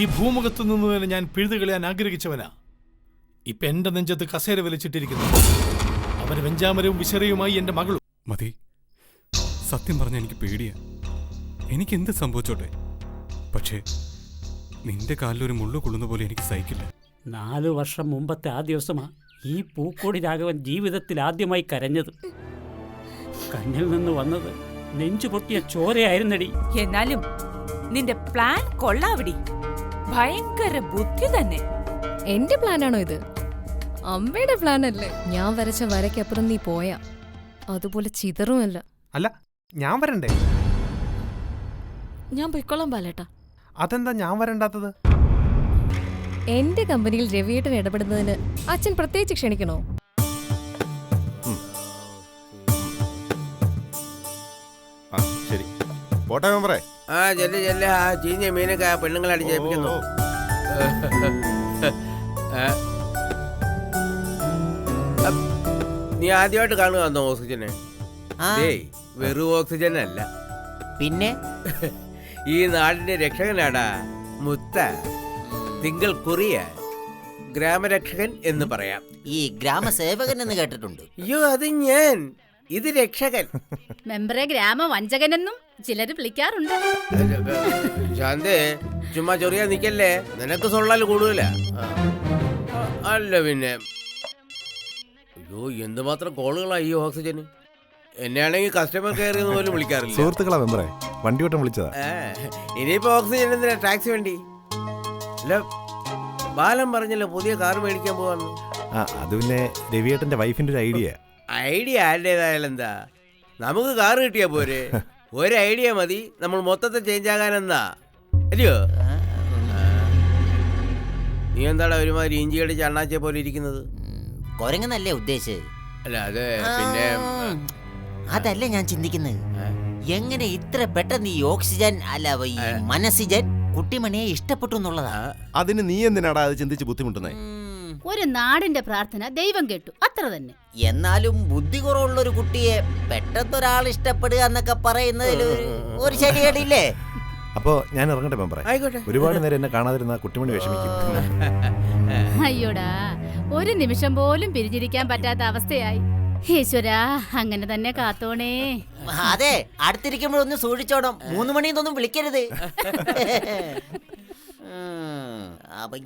ഈ ഭൂമുഖത്തു നിന്ന് തന്നെ ഞാൻ പിഴുതുകളയാൻ ആഗ്രഹിച്ചവനാ. ഇപ്പൊ എന്റെ നെഞ്ചത്ത് കസേര വലിച്ചിട്ടിരിക്കുന്നു. അവര് വെഞ്ചാമരവും വിശറിയുമായി എന്റെ മകളും. മതി, സത്യം പറഞ്ഞ എനിക്ക് പേടിയാ. എനിക്ക് എന്ത് സംഭവിച്ചോട്ടെ, പക്ഷേ നിന്റെ കാലിലൊരു മുള്ളു കൊള്ളുന്ന പോലെ എനിക്ക് സഹിക്കില്ല. 4 വർഷം മുമ്പത്തെ ആ ദിവസമാ ഈ പൂക്കോടി രാഘവൻ ജീവിതത്തിൽ ആദ്യമായി കരഞ്ഞത്. കണ്ണിൽ നിന്ന് വന്നത് നെഞ്ചു പൊട്ടിയ ചോരയായിരുന്നടി. എന്നാലും നിന്റെ പ്ലാൻ കൊള്ളാവിടി. ഭയങ്കര ബുദ്ധി തന്നെ. എന്റെ പ്ലാനാണോ ഇത്? അമ്മയുടെ പ്ലാൻ അല്ലേ? ഞാൻ വരച്ച വരയ്ക്കപ്പുറം നീ പോയാ അതുപോലെ ചിതറുമല്ല. അല്ല, ഞാൻ വരണ്ടേ? ഞാൻ പൊയ്ക്കോളാം ബാലേട്ടാ. അതെന്താ ഞാൻ വരണ്ടാത്തത്? എന്റെ കമ്പനിയിൽ രവിയേട്ടൻ ഇടപെടുന്നതിന് അച്ഛൻ പ്രത്യേകിച്ച് ക്ഷണിക്കണോ? ശരി, പോട്ടെ മെമ്പറേ. ചെല്ല ആ ചീഞ്ഞ മീനൊക്കെ ആ പെണ്ണുങ്ങളെ അടിച്ചേൽപ്പിക്കുന്നു. നീ ആദ്യമായിട്ട് കാണുക ഓക്സിജന്? വെറും ഓക്സിജൻ അല്ല, പിന്നെ ഈ നാടിന്റെ രക്ഷകനാടാ മുത്ത. തിങ്കൾ കുറിയ ഗ്രാമരക്ഷകൻ എന്ന് പറയാം. ഈ ഗ്രാമസേവകൻ എന്ന് കേട്ടിട്ടുണ്ട്. അയ്യോ, അത് ഞാൻ. ഇത് രക്ഷകൻ. മെമ്പറെ ഗ്രാമവഞ്ചകനെന്നും ചിലര് വിളിക്കാറുണ്ട്. ശാന്തേ, ചുമ്മാ ചൊറിയാ നിക്കല്ലേ, നിനക്ക് സൊള്ളാൽ കൂടുതല. അല്ല പിന്നെ, അയ്യോ എന്തുമാത്രം കോളുകളാ ഈ ഓക്സിജന്. എന്നെയാണെങ്കിൽ കസ്റ്റമർ കെയർ എന്ന് പോലും വിളിക്കാറില്ല. സുഹൃത്തുക്കളാ മെമ്പറേ, വണ്ടി ഓട്ടം വിളിച്ചതാ. ഇനിയിപ്പോ ഓക്സിജൻ എന്തിനാ ടാക്സി വണ്ടി? അല്ല, ബാലൻ പറഞ്ഞല്ലോ പുതിയ കാർ മേടിക്കാൻ പോവാന്ന്. അത് പിന്നെ രവിയേട്ടന്റെ വൈഫിന്റെ ഒരു ഐഡിയ. ഐഡിയ ആരുടേതായാലും എന്താ, നമുക്ക് കാർ കിട്ടിയാ പോരെ. ഒരു ഐഡിയ മതി നമ്മൾ മൊത്തത്തിൽ ചേഞ്ച് ആകാനെന്നാ, അല്ലയോ? നീ എന്താടാ ഒരുമാതിരി ഇഞ്ചി കടിച്ച് അണ്ണാച്ചിയെ പോലെ ഇരിക്കുന്നത്? കൊരങ്ങനല്ലേ ഉദ്ദേശിച്ചത്? അല്ല, അത് പിന്നെ അതല്ല ഞാൻ ചിന്തിക്കുന്നത്. എങ്ങനെ ഇത്ര പെട്ടെന്ന് ഈ ഓക്സിജൻ അല്ല ഈ മനസ്സിജൻ കുട്ടിമണിയെ ഇഷ്ടപ്പെട്ടു എന്നുള്ളതാ. അതിന് നീ എന്തിനാടാ അത് ചിന്തിച്ച് ബുദ്ധിമുട്ടുന്നേ? ഒരു നാടിന്റെ പ്രാർത്ഥന ദൈവം കേട്ടു, അത്ര തന്നെ. എന്നാലും ബുദ്ധി കുറവുള്ള ഒരു കുട്ടിയെ പെട്ടെന്നൊരാൾ ഇഷ്ടപ്പെടുക എന്നൊക്കെ പറയുന്നതിൽ ഒരു ശരിയടിയില്ലേ? അപ്പോ ഞാൻ ഇറങ്ങട്ടെ മെമ്പറേ. ഒരുപാട് നേരം എന്നെ കാണാതിരുന്ന കുട്ടിമണി വിഷമിക്കും. അയ്യോടാ, ഒരു നിമിഷം പോലും പിരിഞ്ഞിരിക്കാൻ പറ്റാത്ത അവസ്ഥയായി. ഈശ്വരാ, അങ്ങനെ തന്നെ കാത്തോണേ. അതെ, അടുത്തിരിക്കുമ്പോഴൊന്ന് സൂക്ഷിച്ചോണം. 3 മണിയൊന്നും വിളിക്കരുത്.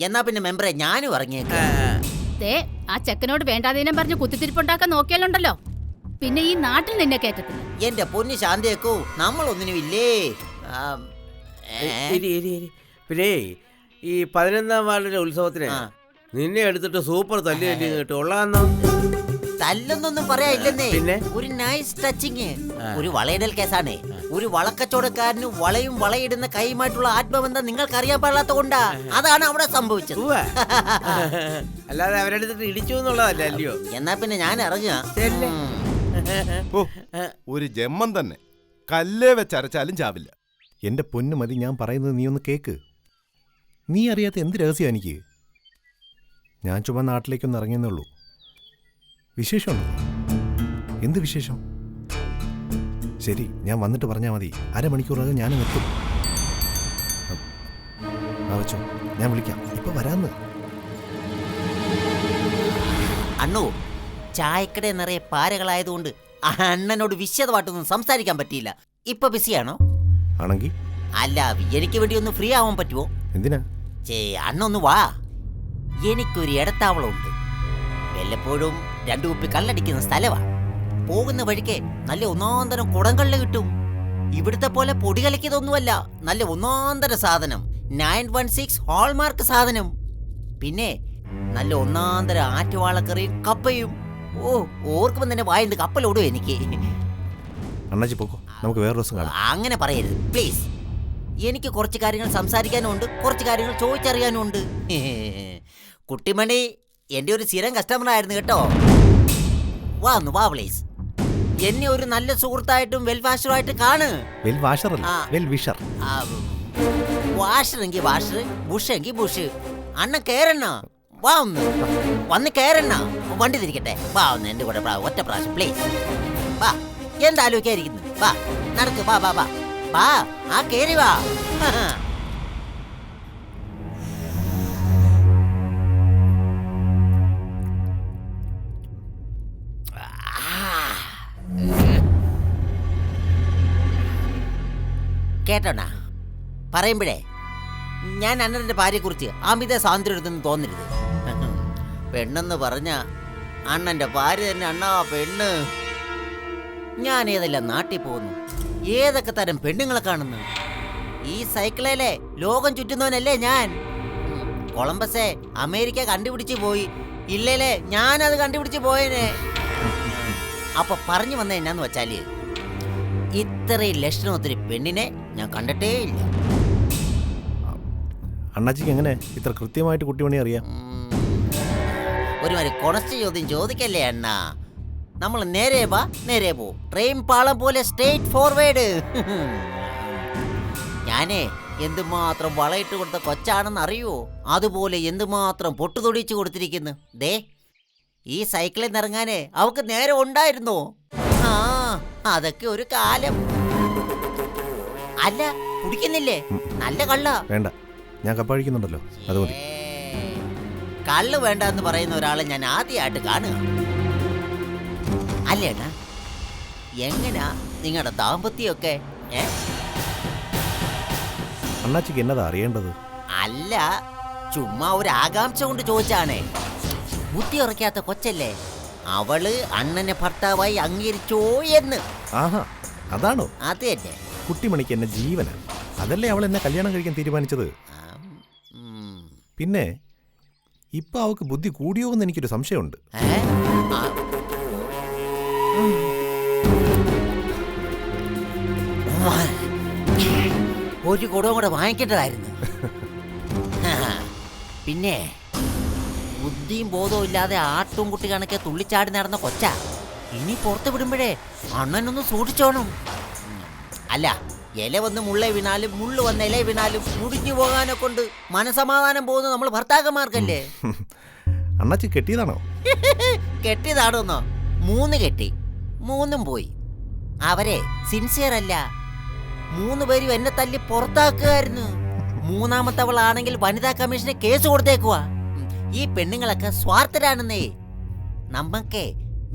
എന്നാ പിന്നെ മെമ്പറെ ഞാനും ഇറങ്ങിയേക്കേ. ആ ചെക്കനോട് വേണ്ടാതീനം പറഞ്ഞ് കുത്തിത്തിരിപ്പുണ്ടാക്കാൻ നോക്കിയാലുണ്ടല്ലോ, പിന്നെ ഈ നാട്ടിൽ നിന്നെ കേറ്റത്തില്ല. എന്റെ പൊന്നു ശാന്തേക്കോ, നമ്മളൊന്നിനും ഇല്ലേ. പിന്നെ ഈ 11ാം വാർഡിലെ ഉത്സവത്തിന് നിന്നെ എടുത്തിട്ട് സൂപ്പർ തല്ലി തല്ലി കേട്ടു. ഉള്ളതാന്നോ? തല്ലൊന്നും പറയാനില്ലെന്നേ. പിന്നെ ഒരു നൈസ് ടച്ചിങ്, ഒരു വളയിടൽ കേസാണ്. ഒരു വളക്കച്ചവടക്കാരന് വളയും വളയിടുന്ന കൈയുമായിട്ടുള്ള ആത്മബന്ധം നിങ്ങൾക്ക് അറിയാൻ പാടില്ലാത്ത കൊണ്ടാ അതാണ് അവിടെ സംഭവിച്ചത്. അല്ലാതെ അവരെടുത്തിട്ട് ഇടിച്ചു എന്നുള്ളതല്ല, അല്ലയോ? എന്നാ പിന്നെ ഞാൻ ഇറങ്ങുക. ഒരു ജന്മം തന്നെ, കല്ലേ വെച്ചരച്ചാലും ചാവില്ല. എന്റെ പൊന്നു മതി, ഞാൻ പറയുന്നത് നീ ഒന്ന് കേക്ക്. നീ അറിയാത്ത എന്ത് രഹസ്യം എനിക്ക്? ഞാൻ ചുമ്മാ നാട്ടിലേക്കൊന്ന് ഇറങ്ങിയെന്നുള്ളൂ. വിശേഷമുണ്ടോ? എന്ത് വിശേഷം? ശരി, ഞാൻ വന്നിട്ട് പറഞ്ഞാൽ മതി. അരമണിക്കൂറകം ഞാൻ എത്തും. വെച്ചോ, ഞാൻ വിളിക്കാം. ഇപ്പൊ വരാന്ന്. അണ്ണോ, ചായക്കട നിറയെ പാരകളായതുകൊണ്ട് അണ്ണനോട് വിശദമായിട്ടൊന്നും സംസാരിക്കാൻ പറ്റിയില്ല. ഇപ്പൊ ബിസിയാണോ? ആണെങ്കിൽ അല്ല, എനിക്ക് വേണ്ടി ഒന്ന് ഫ്രീ ആവാൻ പറ്റുമോ? എന്തിനാ? അണ്ണൊന്ന് വാ. എനിക്കൊരു ഇടത്താവളമുണ്ട്. വല്ലപ്പോഴും 2 കുപ്പി കള്ളടിക്കുന്ന സ്ഥലമാ. പോകുന്ന വഴിക്ക് നല്ല ഒന്നാന്തരം കുടങ്കള്ള് കിട്ടും. ഇവിടുത്തെ പോലെ പൊടി കലക്കിയതൊന്നുമല്ല, നല്ല ഒന്നാന്തര സാധനം. 916 ഹോൾമാർക്ക് സാധനം. പിന്നെ നല്ല ഒന്നാന്തര ആറ്റുവാളക്കറിയും കപ്പയും. ഓർക്കുമ്പോ തന്നെ വായണ്ട് കപ്പലോടും എനിക്ക്. അണ്ണാച്ചി പോക്കോ, നമുക്ക് വേറെ ദിവസം കാണാം. അങ്ങനെ പറയരുത് പ്ലീസ്. എനിക്ക് കുറച്ച് കാര്യങ്ങൾ സംസാരിക്കാനും ഉണ്ട്, കുറച്ച് കാര്യങ്ങൾ ചോദിച്ചറിയാനും ഉണ്ട്. കുട്ടിമണി എന്റെ ഒരു സ്ഥിരം കസ്റ്റമർ ആയിരുന്നു കേട്ടോ. വാ പ്ലീസ്. എന്നെ ഒരു നല്ല സുഹൃത്തായിട്ടും വെൽവാഷറുമായിട്ട് കാണ്. വാഷറെങ്കിൽ വാഷർ, ബുഷെങ്കിൽ ബുഷ്. അണ്ണ കേറണ്ണ, വാ ഒന്ന് വന്ന് കേറണ്ണ. വണ്ടി തിരിക്കട്ടെ, വാ ഒന്ന് എന്റെ കൂടെ ഒറ്റ പ്രാവശ്യം പ്ലീസ്. വാ, എന്താലോചിക്കായിരിക്കുന്നു. വാ, നടക്ക്, വാ വാ വാ വാ, ആ കേറി വാ. കേട്ടോണ പറയുമ്പോഴേ ഞാൻ അണ്ണന്റെ ഭാര്യയെക്കുറിച്ച് അമിത സ്വാതന്ത്ര്യം എടുത്തെന്ന് തോന്നരുത്. പെണ്ണെന്ന് പറഞ്ഞ അണ്ണന്റെ ഭാര്യ തന്നെ അണ്ണാ പെണ്ണ്. ഞാൻ ഏതെല്ലാം നാട്ടിൽ പോകുന്നു, ഏതൊക്കെ തരം പെണ്ണുങ്ങളെ കാണുന്നു. ഈ സൈക്കിളിലെ ലോകം ചുറ്റുന്നവനല്ലേ ഞാൻ. കൊളംബസെ അമേരിക്ക കണ്ടുപിടിച്ച് പോയി, ഇല്ലേലേ ഞാനത് കണ്ടുപിടിച്ച് പോയേനെ. അപ്പൊ പറഞ്ഞു വന്ന എന്നാന്ന് വെച്ചാല് ഇത്രയും ലക്ഷണമൊത്തിരി പെണ്ണിനെ ഞാൻ കണ്ടിട്ടേ ഇല്ല. അണ്ണാച്ചിക്ക് എങ്ങനെ ഇത്ര കൃത്യമായിട്ട് കുട്ടിമണി അറിയാം? ഒരുമാതിരി കൊണസ്റ്റ് ചോദ്യം ചോദിക്കല്ലേ അണ്ണ. നമ്മൾ നേരെ വാ നേരെ പോ, ട്രെയിൻ പാളം പോലെ സ്ട്രേറ്റ് ഫോർവേഡ്. ഞാനേ എന്തുമാത്രം വളയിട്ട് കൊടുത്ത കൊച്ചാണെന്ന് അറിയുവോ? അതുപോലെ എന്തുമാത്രം പൊട്ടുതൊടിച്ചു കൊടുത്തിരിക്കുന്നു. ദേ ഈ സൈക്കിളിൽ നിന്ന് ഇറങ്ങാനേ അവക്ക് നേരെ ഉണ്ടായിരുന്നോ? ആ അതൊക്കെ ഒരു കാലം. അല്ല കുടിക്കുന്നില്ലേ? നല്ല കള്ള. വേണ്ട, ഞാൻ കപ്പഴിക്കുന്നുണ്ടല്ലോ, അത് മതി. കള്ള് വേണ്ട എന്ന് പറയുന്ന ഒരാളെ ഞാൻ ആദ്യമായിട്ട് കാണുക. അല്ലേട്ടാ, എങ്ങനാ നിങ്ങളുടെ ദാമ്പത്യമൊക്കെ? അണ്ണാച്ചിക്ക് എന്നതാ അറിയേണ്ടത്? അല്ല, ചുമ്മാ ഒരു ആകാംക്ഷ കൊണ്ട് ചോദിച്ചാണേ. ബുദ്ധി ഉറക്കാത്ത കൊച്ചല്ലേ, അവള് അണ്ണനെ ഭർത്താവായി അംഗീകരിച്ചോ എന്ന്. ആഹാ, അതാണോ? അത് തന്നെ. കുട്ടിമണിക്ക് എന്നെ ജീവനാണ്, അതല്ലേ അവൾ എന്നെ കല്യാണം കഴിക്കാൻ തീരുമാനിച്ചത്. പിന്നെ ഇപ്പൊ അവക്ക് ബുദ്ധി കൂടിയോ എന്ന് എനിക്കൊരു സംശയമുണ്ട്. ഒരു കുടവും കൂടെ വാങ്ങിക്കേണ്ടതായിരുന്നു. പിന്നെ ബുദ്ധിയും ബോധവും ഇല്ലാതെ ആട്ടും കുട്ടി കണക്കെ തുള്ളിച്ചാടി നടന്ന കൊച്ച ഇനി പുറത്ത് വിടുമ്പോഴേ അണ്ണനൊന്ന് സൂക്ഷിച്ചോണം. അല്ല, ഇല വന്ന് മുള്ള വീണാലും മുള്ളു വന്ന ഇല വീണാലും മുടിഞ്ഞു പോകാനെ കൊണ്ട് മനസമാധാനം പോകുന്നു നമ്മൾ ഭർത്താക്കന്മാർക്കല്ലേ. അണ്ണാച്ചി കെട്ടിയതാണോ? കെട്ടിയതാണോന്നോ? 3 കെട്ടി, 3ഉം പോയി. അവരെ സിൻസിയർ അല്ല, 3 പേരും എന്നെ തല്ലി പുറത്താക്കുമായിരുന്നു. 3ാമത്തവളാണെങ്കിൽ വനിതാ കമ്മീഷന് കേസ് കൊടുത്തേക്കുവാ. ഈ പെണ്ണുങ്ങളൊക്കെ സ്വാർത്ഥരാണെന്നേ. നമ്മക്കേ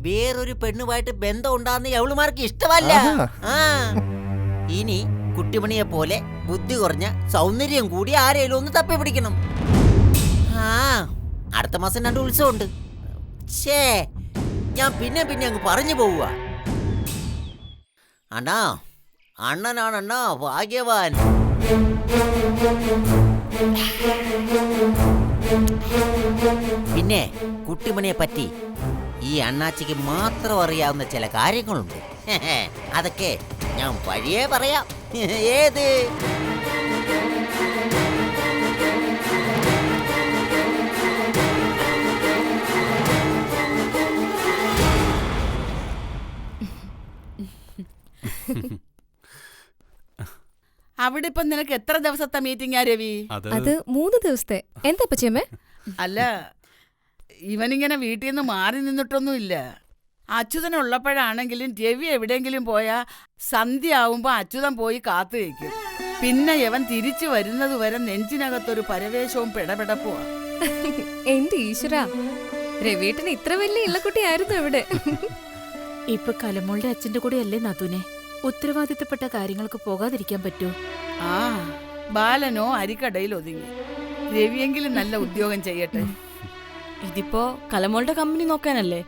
വേറൊരു പെണ്ണുമായിട്ട് ബന്ധം ഉണ്ടാകുന്ന എവളുമാർക്ക് ഇഷ്ടമല്ല. ആ ഇനി കുട്ടിമണിയെ പോലെ ബുദ്ധി കുറഞ്ഞ സൗന്ദര്യം കൂടി ആരെയും ഒന്ന് തപ്പി പിടിക്കണം. ആ അടുത്ത മാസം 2 ഉത്സവമുണ്ട്. ഛേ, ഞാൻ പിന്നെ അങ്ങ് പറഞ്ഞു പോവുക. അണ്ണാ, അണ്ണനാണണ്ണാ ഭാഗ്യവാൻ. പിന്നെ കുട്ടിമണിയെ പറ്റി ഈ അണ്ണാച്ചിക്ക് മാത്രം അറിയാവുന്ന ചില കാര്യങ്ങളുണ്ട്. അതൊക്കെ ഞാൻ വഴിയേ പറയാം. ഏത് അവിടെ ഇപ്പൊ നിനക്ക് എത്ര ദിവസത്തെ മീറ്റിംഗാ രവി? അത് 3 ദിവസത്തെ. എന്താ പച്ചയമ്മേ? അല്ല, ഇവനിങ്ങനെ വീട്ടിൽ നിന്ന് മാറി നിന്നിട്ടൊന്നുമില്ല. അച്യുതനുള്ളപ്പോഴാണെങ്കിലും രവി എവിടെയെങ്കിലും പോയാ സന്ധ്യ ആവുമ്പോ അച്യുതൻ പോയി കാത്തു വയ്ക്കും. പിന്നെ ഇവൻ തിരിച്ചു വരുന്നത് വരെ നെഞ്ചിനകത്തൊരു പരവേശവും പിടപെടപ്പുവാ. എന്റെ ഈശ്വര, രവീട്ടന് ഇത്ര വലിയ ഇള്ളക്കുട്ടിയായിരുന്നു ഇവിടെ. ഇപ്പൊ കലമോളുടെ അച്ഛന്റെ കൂടെ അല്ലേ നാത്തൂനെ? ഉത്തരവാദിത്തപ്പെട്ട കാര്യങ്ങൾക്ക് പോകാതിരിക്കാൻ പറ്റൂ? ആ ബാലനോ അരിക്കടയിൽ ഒതുങ്ങി, രവിയെങ്കിലും നല്ല ഉദ്യോഗം ചെയ്യട്ടെ. ഇതിപ്പോ കലമോളുടെ കമ്പനി നോക്കാനല്ലേ,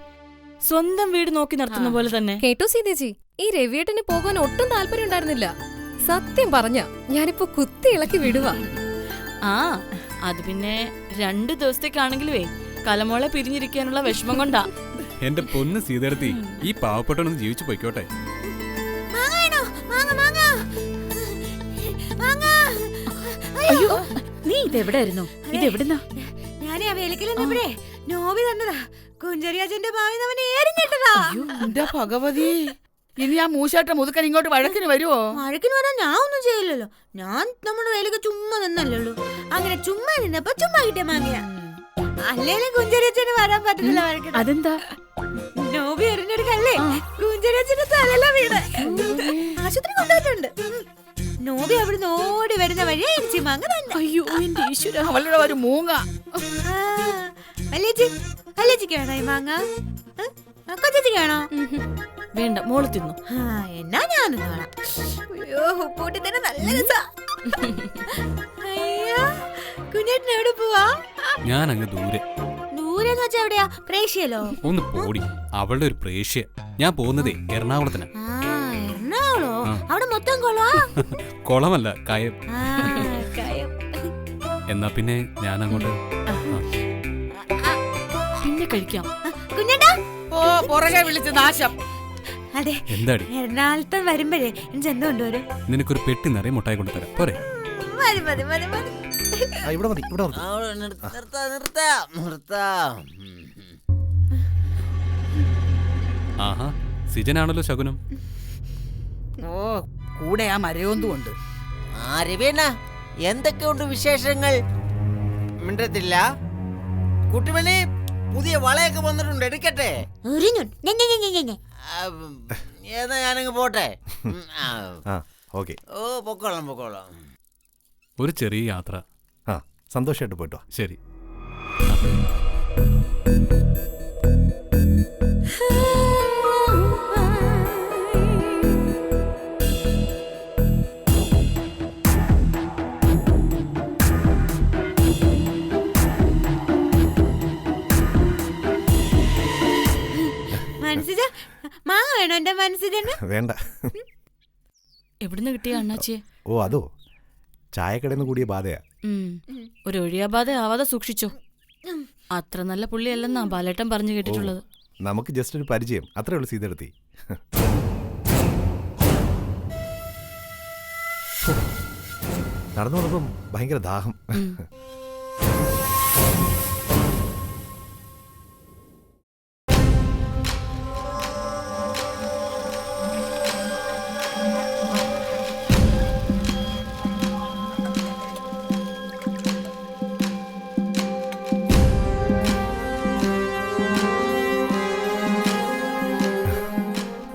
സ്വന്തം വീട് നോക്കി നടത്തുന്ന പോലെ തന്നെ. കേട്ടോ സീതേച്ചി, ഈ രവിയേട്ടന് പോകാൻ ഒട്ടും താല്പര്യം ഉണ്ടായിരുന്നില്ല. സത്യം പറഞ്ഞ ഞാനിപ്പോ കുത്തി ഇളക്കി വിടുവാ. ആ അത് പിന്നെ 2 ദിവസത്തേക്കാണെങ്കിലുവേ കലമോളെ പിരിഞ്ഞിരിക്കാനുള്ള വിഷമം കൊണ്ടാ. എന്റെ പൊന്ന് സീതേടത്തി, ഈ പാവപ്പെട്ടവനൊന്ന് ജീവിച്ചു പോയിക്കോട്ടെ. അയ്യോ, നീ ഇതെവിടായിരുന്നു? ഇതെവിടുന്നാ? ഞാനേ ആ വേലക്കിൽ നിന്നപ്പോഴേ നോബി തന്നതാ. കുഞ്ചരിയാച്ചന്റെ ഭാവി അവനെ ഏറിഞ്ഞിട്ടതാ. എന്റെ ഭഗവതി, ഇനി ആ മൂശാട്ട മുതുക്കൻ ഇങ്ങോട്ട് വഴക്കിന് വരുവോ? വഴക്കിന് വരാൻ ഞാൻ ഒന്നും ചെയ്യില്ലല്ലോ. ഞാൻ നമ്മുടെ വേലക്ക് ചുമ്മാ നിന്നല്ലോ. അങ്ങനെ ചുമ്മാ നിന്നപ്പോ ചുമ്മാ കിട്ടിയ മാങ്ങിയ. അല്ലേലും കുഞ്ചരിയാച്ചന് വരാൻ പറ്റില്ല വഴക്കിന്. അതെന്താ? നോബി എറിഞ്ഞെടുക്കല്ലേ കുഞ്ചരിയാച്ചന്റെ തലല വീട് ആശുപത്രി കൊണ്ടുപോയിട്ടുണ്ട്. നോബി അവിടുന്ന് ഓടി വരുന്ന വഴിയാ ഇരിച്ചി മാങ്ങ തന്നെ. അയ്യോ എന്റെ ഈശ്വര, അവളുടെ ഒരു മൂങ്ങ. വല്യേച്ചി, വല്യേച്ചിക്ക് വേണോ ഈ മാങ്ങ? കൊച്ചിക്ക് വേണോ? വേണ്ട മോള് തിന്നു. എന്നാ ഞാനൊന്ന് വേണം. അയ്യോ ഉപ്പൂട്ടി തന്നെ നല്ല രസാ. അയ്യോ കുഞ്ഞേട്ടൻ എവിടെ പോവാ? ഞാൻ അങ്ങ് ദൂരെ. ദൂരെന്ന് വെച്ചാ എവിടെയാ? പ്രേഷ്യലോ? ഒന്ന് പോടി, അവളുടെ ഒരു പ്രേഷ്യ. ഞാൻ പോകുന്നതേ എറണാകുളത്തിന്. എറണാകുളോ? അവിടെ മൊത്തം കൊളവാ? കുളമല്ല, കയം. കയം. എന്നാ പിന്നെ ഞാൻ അങ്ങോട്ട് പിന്നെ കഴിക്കാം. കുഞ്ഞേട്ടാ. ഓ പുറകെ വിളിച്ച് നാശം. അതെ, എന്താടി എറണാകുളത്ത് വരുമ്പോഴേ എനിക്ക് എന്ത് കൊണ്ടുവരും? നിനക്കൊരു പെട്ടി നിറയെ മുട്ടായി കൊണ്ടുതരാം, പോരെ? മതി മതി മതി മതി. ഇവിടെ മതി, ഇവിടെ ആഹാ, സിജനാണല്ലോ ശകുനം. ഓ കൂടെ ആ മരയോന്തും ഉണ്ട്. രവിയണ്ണ, എന്തൊക്കെയുണ്ട് വിശേഷങ്ങൾ? മിണ്ടത്തില്ല. കുട്ടിമണി, പുതിയ വളയൊക്കെ വന്നിട്ടുണ്ട്, എടുക്കട്ടെ? ഏതാ, ഞാനങ്ങ് പോട്ടെ. ഓ പൊക്കോളാം പൊക്കോളാം. ഒരു ചെറിയ യാത്ര. സന്തോഷമായിട്ട് പോയിട്ടോ. ശരി. മനസ്സിലാ മാങ്ങ വേണോ എന്റെ മനസ്സിന്? വേണ്ട. എവിടുന്ന് കിട്ടിയ അണ്ണാച്ചിയെ? ഓ അതോ, ചായക്കടയിൽ നിന്ന് കൂടിയ ബാധയാ. ഒരു ഒഴിയാബാധ ആവാതെ സൂക്ഷിച്ചോ. അത്ര നല്ല പുള്ളിയല്ലെന്നാ ബാലേട്ടൻ പറഞ്ഞു കേട്ടിട്ടുള്ളത്. നമുക്ക് ജസ്റ്റ് ഒരു പരിചയം, അത്രേ ഉള്ളൂ സീതെടുത്തി. നടന്നു വന്നപ്പം ഭയങ്കര ദാഹം.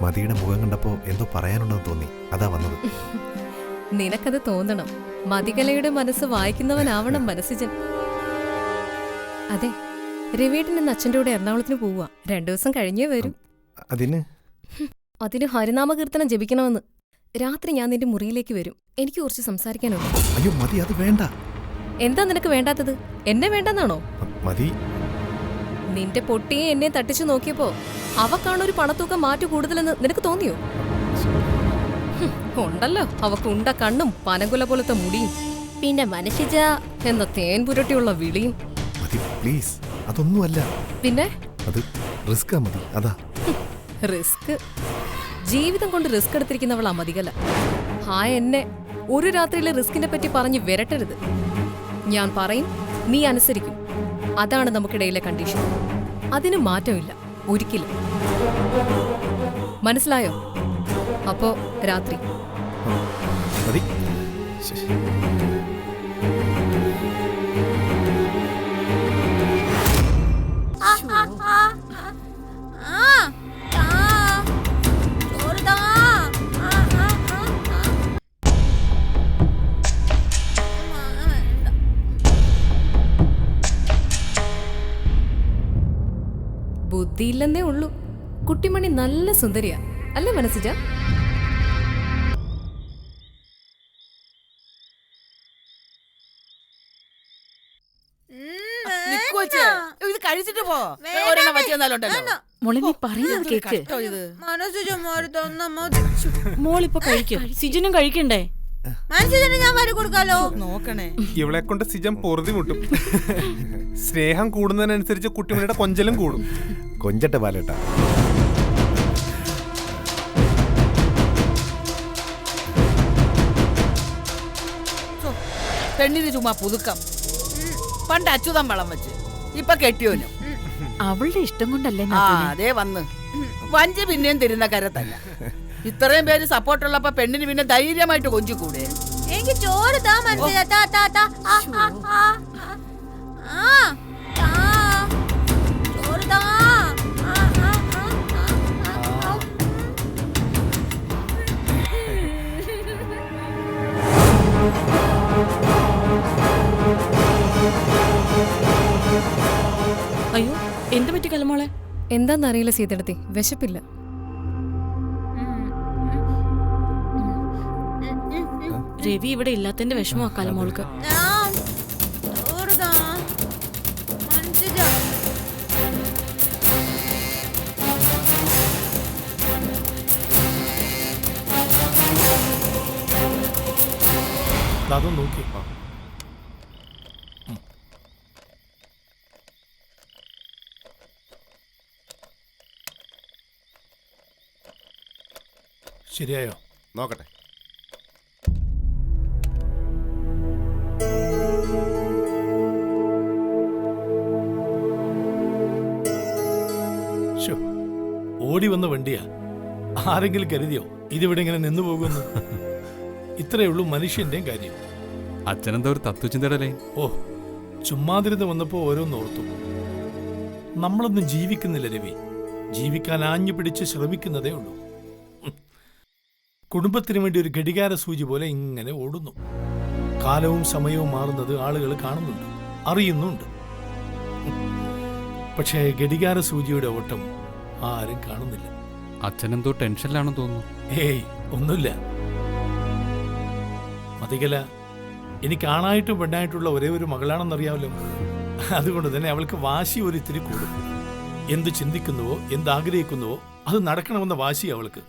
മതിയുടെ മുഖം കണ്ടപ്പോ എന്തോ പറയാനുണ്ടെന്ന് തോന്നി, അതാ വന്നത്. നിനക്കത് തോന്നണം. മതികലയുടെ മനസ്സ് വായിക്കുന്നവനാവണം മനസ്സിജൻ. അതെ, രവിയേട്ടൻ ഇന്ന് അച്ഛൻ്റെ കൂടെ എറണാകുളത്തിന് പോവാ. 2 ദിവസം കഴിഞ്ഞേ വരും. അതിന് ഹരിനാമകീർത്തനം ജപിക്കണമെന്ന്. രാത്രി ഞാൻ നിന്റെ മുറിയിലേക്ക് വരും. എനിക്ക് കുറച്ച് സംസാരിക്കാനുണ്ട്. അയ്യോ മതി, അത് വേണ്ട. എന്താ നിനക്ക് വേണ്ടാത്തത്? എന്നെ വേണ്ടെന്നാണോ? മതി. നിന്റെ പൊട്ടിയെ എന്നെ തട്ടിച്ചു നോക്കിയപ്പോ അവക്കാണൊരു പണത്തൂക്കം മാറ്റു കൂടുതലെന്ന് നിനക്ക് തോന്നിയോ? ഉണ്ടല്ലോ അവക്കുണ്ട കണ്ണും പനകുല പോലത്തെ മുടിയും പിന്നെ മനസ്സിജ എന്ന തേൻ പുരട്ടിയുള്ള വിളിയും. പ്ലീസ്, അതൊന്നുമല്ല. പിന്നെ അത് റിസ്കാ മതി, അതാ. റിസ്ക്? ജീവിതം കൊണ്ട് റിസ്ക് എടുത്തിരിക്കുന്നവളാ മതികല. എന്നെ ഒരു രാത്രിയിലെ റിസ്കിനെ പറ്റി പറഞ്ഞു വിരട്ടരുത്. ഞാൻ പറയും, നീ അനുസരിക്കും. അതാണ് നമുക്കിടയിലെ കണ്ടീഷൻ. അതിന് മാറ്റമില്ല ഒരിക്കലും. മനസ്സിലായോ? അപ്പോ രാത്രി. ബുദ്ധിയില്ലെന്നേ ഉള്ളൂ. കുട്ടിമണി നല്ല സുന്ദരിയാ അല്ലേ മനസ്സിജ? ഇത് കഴിച്ചിട്ട് പോ. ഒരെണ്ണം പറ്റിയെന്നാലുണ്ടല്ലോ. മോളെ നീ പറയുന്നത് കേക്ക്. മോളിപ്പോ കഴിക്കും. സിജനും കഴിക്കണ്ടേ? ഞാൻ വരി കൊടുക്കാലോ. നോക്കണേ, ഇവളെ കൊണ്ട് സിജൻ പൊറുതി മുട്ടും. സ്നേഹം കൂടുന്നതിനനുസരിച്ച് കുട്ടിമണിയുടെ കൊഞ്ചലും കൂടും. കൊഞ്ചട്ടെ ബാലേട്ടാ. പെണ്ണിന് ചുമ്മാ പുതുക്കം. പണ്ട് അച്യുതം വളം വെച്ച്, ഇപ്പൊ കെട്ടിയോനും. അവളുടെ ഇഷ്ടം കൊണ്ടല്ലേ? അതേ വന്ന് വഞ്ചി പിന്നെയും തരുന്ന കരത്തല്ല. ഇത്രയും പേര് സപ്പോർട്ടുള്ളപ്പോ പെണ്ണിന് പിന്നെ ധൈര്യമായിട്ട് കൊഞ്ചിക്കൂടെ? എനിക്ക് ചോറ് താ മനസ്സിലാ. താ താ താ. ചോറ് താ. അയ്യോ, എന്ത് പറ്റി കലമോളെ? എന്താന്നറിയില്ല സീതെടുത്തി, വിശപ്പില്ല. രവി ഇവിടെ ഇല്ലാത്തതിന്റെ വിഷമോ കലമോൾക്ക്. അതും നോക്കി. ശരിയായോ? നോക്കട്ടെ. ഓടി വന്ന വണ്ടിയാ. ആരെങ്കിലും കരുതിയോ ഇതിവിടെ ഇങ്ങനെ നിന്നു പോകുന്നു? ഇത്രയേ ഉള്ളൂ മനുഷ്യന്റെയും കാര്യം. അച്ഛനെന്താ ഒരു തത്വചിന്തടലേ? ഓ, ചുമ്മാതിരുന്ന് വന്നപ്പോ ഓരോന്നോർത്തു. നമ്മളൊന്നും ജീവിക്കുന്നില്ല രവി, ജീവിക്കാൻ ആഞ്ഞു പിടിച്ച് ശ്രമിക്കുന്നതേ ഉള്ളൂ. കുടുംബത്തിന് വേണ്ടി ഒരു ഘടികാര സൂചി പോലെ ഇങ്ങനെ ഓടുന്നു. കാലവും സമയവും മാറുന്നത് ആളുകൾ കാണുന്നുണ്ട്, അറിയുന്നുണ്ട്. പക്ഷേ ഘടികാര സൂചിയുടെ ഓട്ടം ആരും കാണുന്നില്ല. അച്ഛനെന്തോ ടെൻഷനിലാണെന്ന് തോന്നുന്നു. ഏയ്, ഒന്നുമില്ല. മതികല എനിക്ക് ആണായിട്ടും പെണ്ണായിട്ടുള്ള ഒരേ ഒരു മകളാണെന്നറിയാമല്ലോ. അതുകൊണ്ട് തന്നെ അവൾക്ക് വാശി ഒരിത്തിരി കൂടും. എന്ത് ചിന്തിക്കുന്നുവോ, എന്താഗ്രഹിക്കുന്നുവോ അത് നടക്കണമെന്ന വാശി അവൾക്ക്.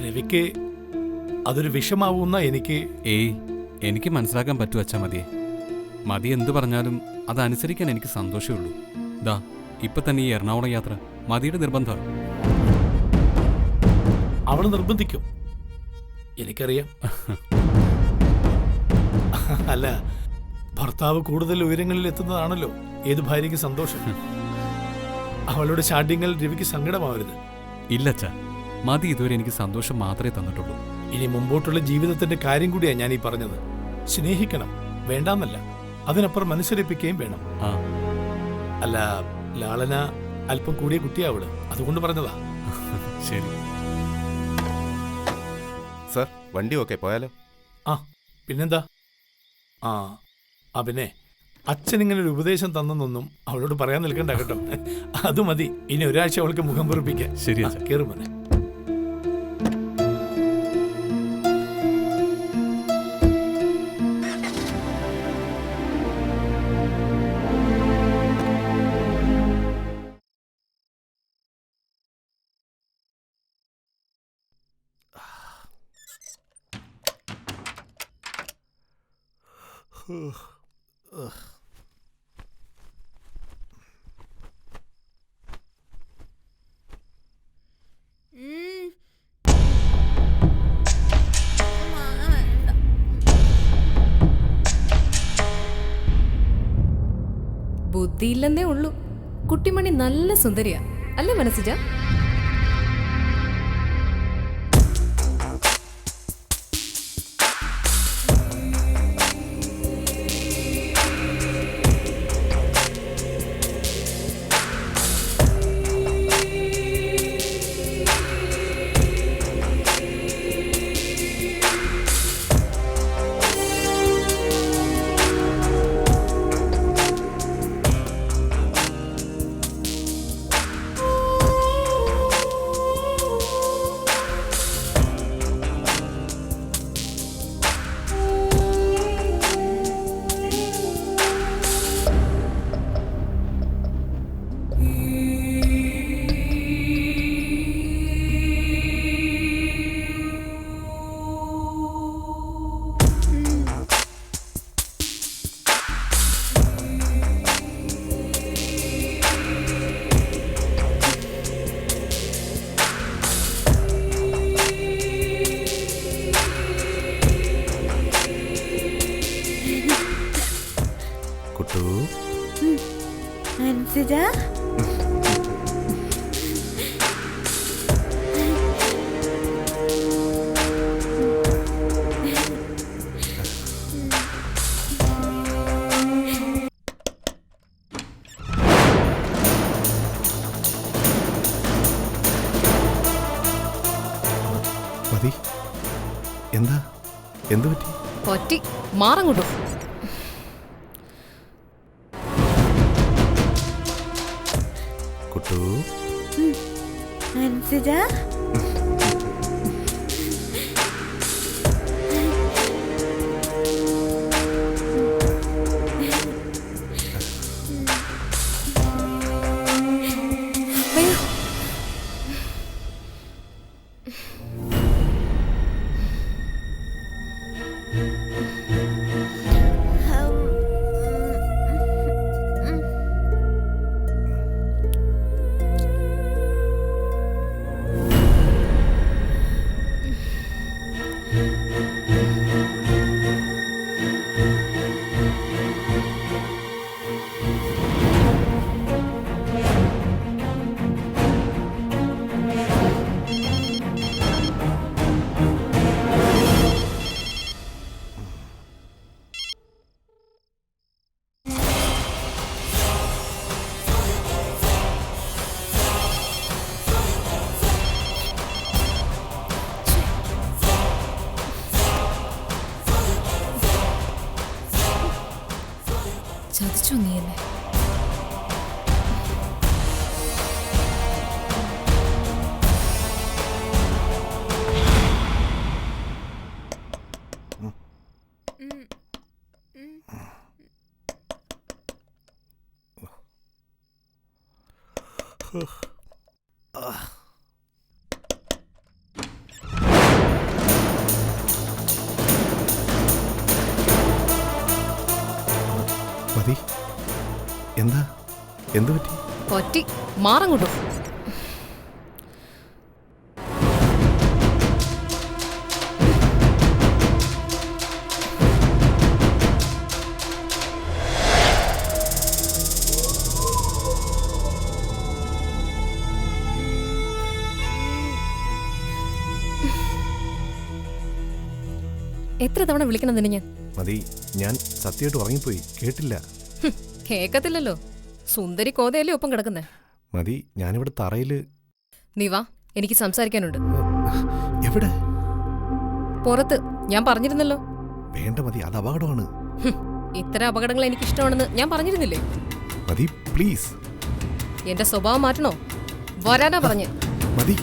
രവിക്ക് അതൊരു വിഷമാവുന്ന എനിക്ക്. എനിക്ക് മനസ്സിലാക്കാൻ പറ്റൂ അച്ഛാ. മതി എന്തു പറഞ്ഞാലും അതനുസരിക്കാൻ എനിക്ക് സന്തോഷമേ ഉള്ളൂ. ദാ ഇപ്പൊ തന്നെ ഈ എറണാകുളം യാത്ര മതിയുടെ നിർബന്ധം. അവൾ നിർബന്ധിക്കും, എനിക്കറിയാം. അല്ല, ഭർത്താവ് കൂടുതൽ ഉയരങ്ങളിൽ എത്തുന്നതാണല്ലോ ഏത് ഭാര്യയ്ക്ക് സന്തോഷം. അവളുടെ ശാഠ്യങ്ങൾ രവിക്ക് സങ്കടമാവരുത്. ഇല്ലച്ചാ, മതി ഇതുവരെ എനിക്ക് സന്തോഷം മാത്രമേ തന്നിട്ടുള്ളൂ. ഇനി മുമ്പോട്ടുള്ള ജീവിതത്തിന്റെ കാര്യം കൂടിയാണ് ഞാൻ ഈ പറഞ്ഞത്. സ്നേഹിക്കണം, വേണ്ടാന്നല്ല, അതിനപ്പുറം മനസ്സരിപ്പിക്കുകയും വേണം. അല്ല, ലാളന അല്പം കൂടിയ കുട്ടിയാവള്, അതുകൊണ്ട് പറഞ്ഞതാ. ശരി സർ, വണ്ടി ഓക്കെ, പോയാലോ? പിന്നെന്താ? പിന്നെ അച്ഛൻ ഇങ്ങനെ ഒരു ഉപദേശം തന്നെന്നൊന്നും അവളോട് പറയാൻ നിൽക്കണ്ട കേട്ടോ. അത് മതി, ഇനി ഒരാഴ്ച അവൾക്ക് മുഖം പൊറിപ്പിക്കാൻ. ശരി, കേറുമോനെ. ബുദ്ധിയില്ലെന്നേ ഉള്ളൂ. കുട്ടിമണി നല്ല സുന്ദരിയാ അല്ലേ മനസ്സിജ? എന്താ, എന്തു പറ്റി? പറ്റി മാറങ്ങോട്ടോ. കുട്ടു, പറ്റിച്ചു നീ എന്നെ. മതി. എന്താ എന്തു പറ്റി? പറ്റി മാറങ്ങോട്ടോ. എത്ര തവണ വിളിക്കണം നിന്നെ ഞാൻ? മതി, ഞാൻ സത്യമായിട്ട് ഉറങ്ങിപ്പോയി, കേട്ടില്ല. കേക്കത്തില്ലല്ലോ, സുന്ദരി കോതയല്ലേ ഒപ്പം കിടക്കുന്നേ. മതി, ഞാനിവിടെ തറയില്. നീ വാ, എനിക്ക് സംസാരിക്കാനുണ്ട്. എവിടെ? പുറത്ത്. ഞാൻ പറഞ്ഞിരുന്നല്ലോ. വേണ്ട മതി, അത് അപകടമാണ്. ഇത്തരം അപകടങ്ങൾ എനിക്ക് ഇഷ്ടമാണെന്ന് ഞാൻ പറഞ്ഞിരുന്നില്ലേ? മതി പ്ലീസ്. എന്റെ സ്വഭാവം മാറ്റണോ? വരാനാ പറഞ്ഞ്. മതി